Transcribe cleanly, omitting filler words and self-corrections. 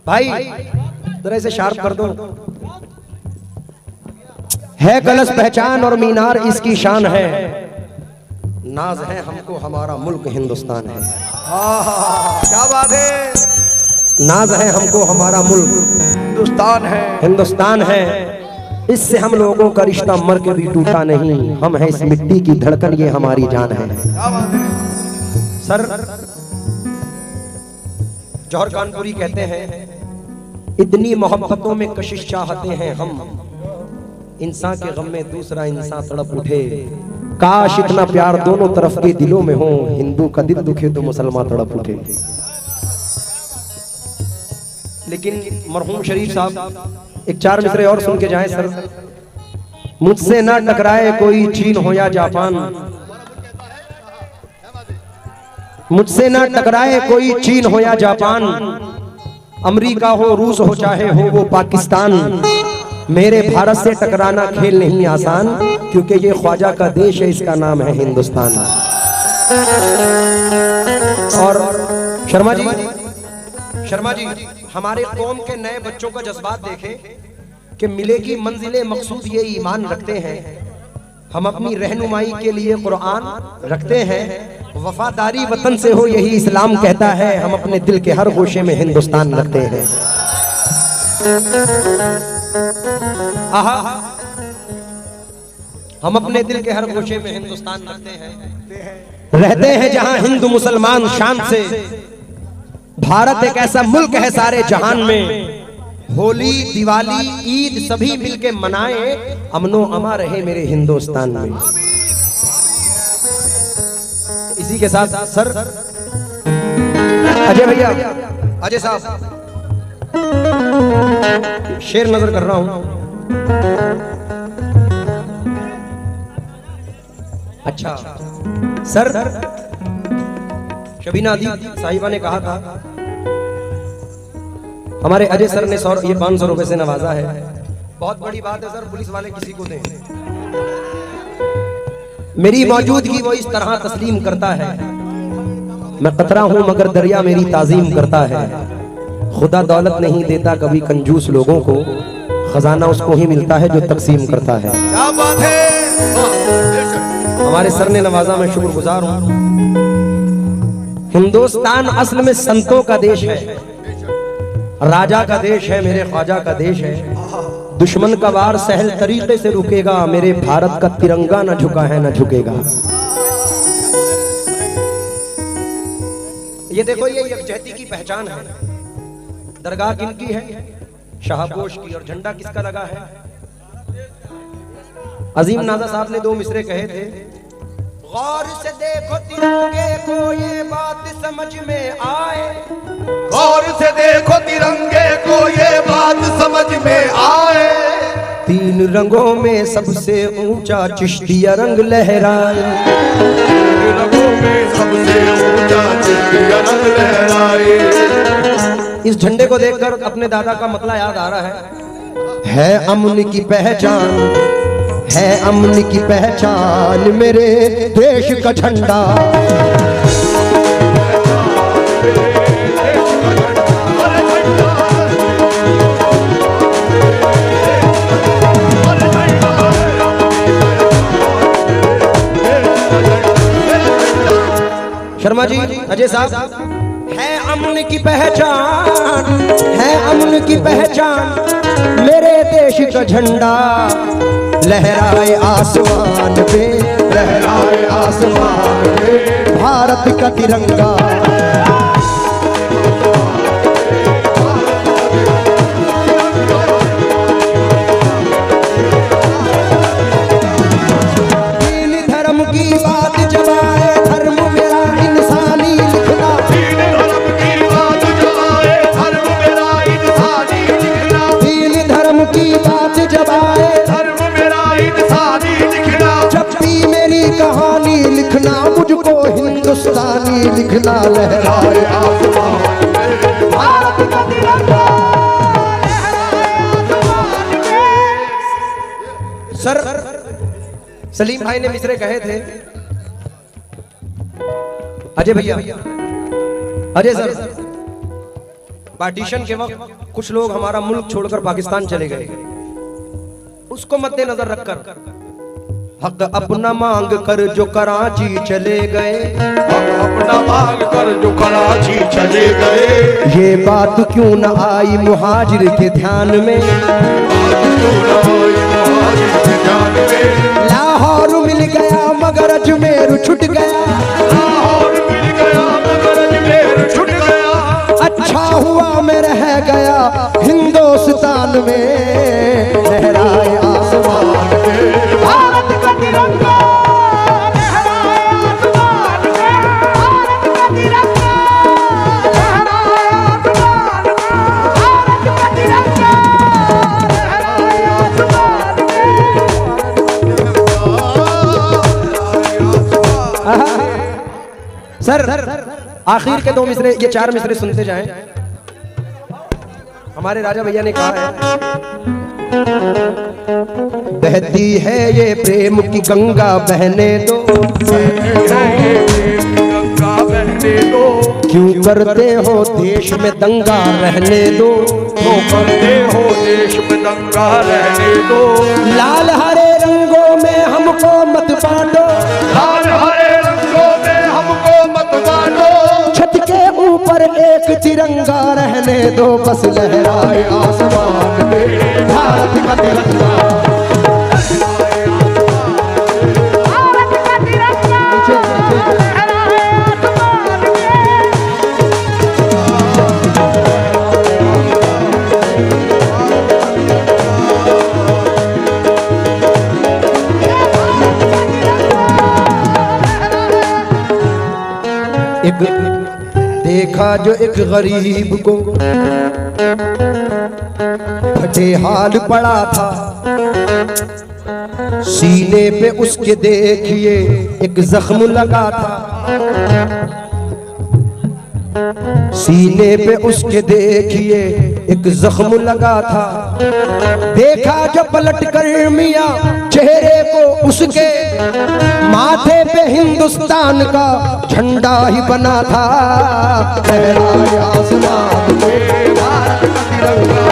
भाई जरा इसे शार्प कर दो। है कलश पहचान और मीनार इसकी शान है, नाज है हमको हमारा मुल्क हिंदुस्तान है। क्या बात है। नाज है हमको हमारा मुल्क हिंदुस्तान है। इससे हम लोगों का रिश्ता मर के भी टूटा नहीं। हम हैं इस मिट्टी की धड़कन, ये हमारी जान है। सर जौहर कानपुरी कहते हैं, इतनी मोहब्बतों में कशिश चाहते हैं हम, इंसान के गम में दूसरा इंसान तड़प उठे। काश इतना प्यार दोनों तरफ के दिलों में हो, हिंदू का दिल दुखे तो मुसलमान तड़प उठे। लेकिन मरहूम शरीफ साहब एक चार मिसरे और सुन के जाएं सर। मुझसे ना टकराए कोई चीन हो या जापान, मुझसे ना टकराए कोई चीन हो या जापान, अमेरिका हो रूस हो चाहे हो वो पाकिस्तान, मेरे भारत से टकराना खेल नहीं आसान, क्योंकि ये ख्वाजा का देश है, इसका नाम है हिंदुस्तान। और शर्मा जी हमारे कौम के नए बच्चों का जज्बात देखें कि मिलेगी मंजिले मकसूद ये ईमान रखते हैं। हम अपनी रहनुमाई के लिए कुरान रखते हैं, वफादारी वतन से हो यही इस्लाम कहता है। हम अपने दिल के हर गोशे में हिंदुस्तान रखते हैं। आहा, हम अपने दिल के हर गोशे में हिंदुस्तान रखते हैं। रहते हैं जहां हिंदू मुसलमान शान से, भारत एक ऐसा मुल्क है सारे जहान में। होली दिवाली ईद सभी मिलके मनाए, अमनो अमा रहे मेरे हिंदुस्तान में। इसी के साथ सर अजय भैया, अजय साहब शेर नजर कर रहा हूं। अच्छा सर, शबीना दी साहिबा ने कहा था हमारे अजय सर ने ये 500 रुपए से नवाजा है। बहुत बड़ी बात है सर, पुलिस वाले किसी को दें। मेरी मौजूदगी वो इस तरह तस्लीम करता है, मैं कतरा हूं मगर दरिया मेरी ताजीम करता है। खुदा दौलत नहीं देता कभी कंजूस लोगों को, खजाना उसको ही मिलता है जो तकसीम करता है। क्या बात है। हमारे सर ने नवाजा, मैं शुक्रगुजार हूं। हिंदुस्तान असल में संतों का देश है, राजा का देश है, मेरे ख्वाजा का देश है। दुश्मन का वार सहल तरीके से रुकेगा, मेरे भारत का तिरंगा न झुका है न झुकेगा। ये देखो, ये यकजहती की पहचान है। दरगाह किनकी है? शाहपोश की। और झंडा किसका लगा है? अजीम नाजा साहब ने 2 मिसरे कहे थे, गौर से देखो तिरंगे को ये बात समझ में आए, गौर से देखो तिरंगे को ये बात समझ में आए। 3 रंगों में सबसे ऊंचा चिश्तिया रंग लहराए, 3 रंगों में सबसे ऊंचा चिश्तिया रंग लहराए। इस झंडे को देखकर अपने दादा का मतला याद आ रहा है अमन की पहचान, है अमन की पहचान मेरे देश का झंडा। शर्मा जी, अजय साहब, है अमन की पहचान, है अमन की पहचान मेरे देश का झंडा। लहराए आसमान पे, लहराए आसमान पे भारत का तिरंगा। दीन धर्म की बात जब आए, धर्म मेरा इंसानी लिखना। दीन धर्म की बात जब आए, धर्म मेरा इंसानी लिखना। दीन धर्म की बात जब आए, जब भी मेरी कहानी लिखना, मुझको हिंदुस्तानी लिखना। लहराए आसमान भारत का तिरंगा। सर सलीम भाई ने मिसरे कहे थे, अजय भैया, अजय सर, पार्टीशन के वक्त कुछ लोग हमारा मुल्क छोड़कर पाकिस्तान चले गए, उसको मद्देनजर रखकर हक अपना मांग कर जो कराची चले गए, अपना मांग कर जो कराची चले गए, ये बात क्यों न आई मुहाजिर के ध्यान में, लाहौर मिल गया मगर अजमेर छूट गया, लाहौर मिल गया मगर अजमेर छूट गया, अच्छा हुआ मैं रह गया हिंदुस्तान में, लहराए आसमान में भारत का तिरंगा लहराए आसमान में, भारत का तिरंगा लहराए आसमान में, भारत का तिरंगा लहराए आसमान में। सर आखिर के 2 मिसरे, ये 4 मिसरे सुनते जाएं। हमारे राजा भैया ने कहा है, बहती है ये प्रेम की गंगा बहने दो, गंगा बहने दो, क्यों करते हो देश में दंगा रहने दो, तो करते हो देश में दंगा रहने दो, लाल हरे रंगों में हमको मत बांटो, लाल हरे रंगों में हमको मत बांटो, छत के ऊपर एक तिरंगा रहने दो, बस लहराए आसमान में भारत का तिरंगा, भारत का तिरंगा लहराए आसमान में। एक देखा जो एक गरीब को फटे हाल पड़ा था, सीने पे उसके देखिए एक जख्म लगा था, सीने पे उसके देखिए एक जख्म लगा था, देखा जब पलट कर मियां चेहरे को उसके, माथे पे हिंदुस्तान का झंडा ही बना था, लहराए आसमान में भारत का तिरंगा।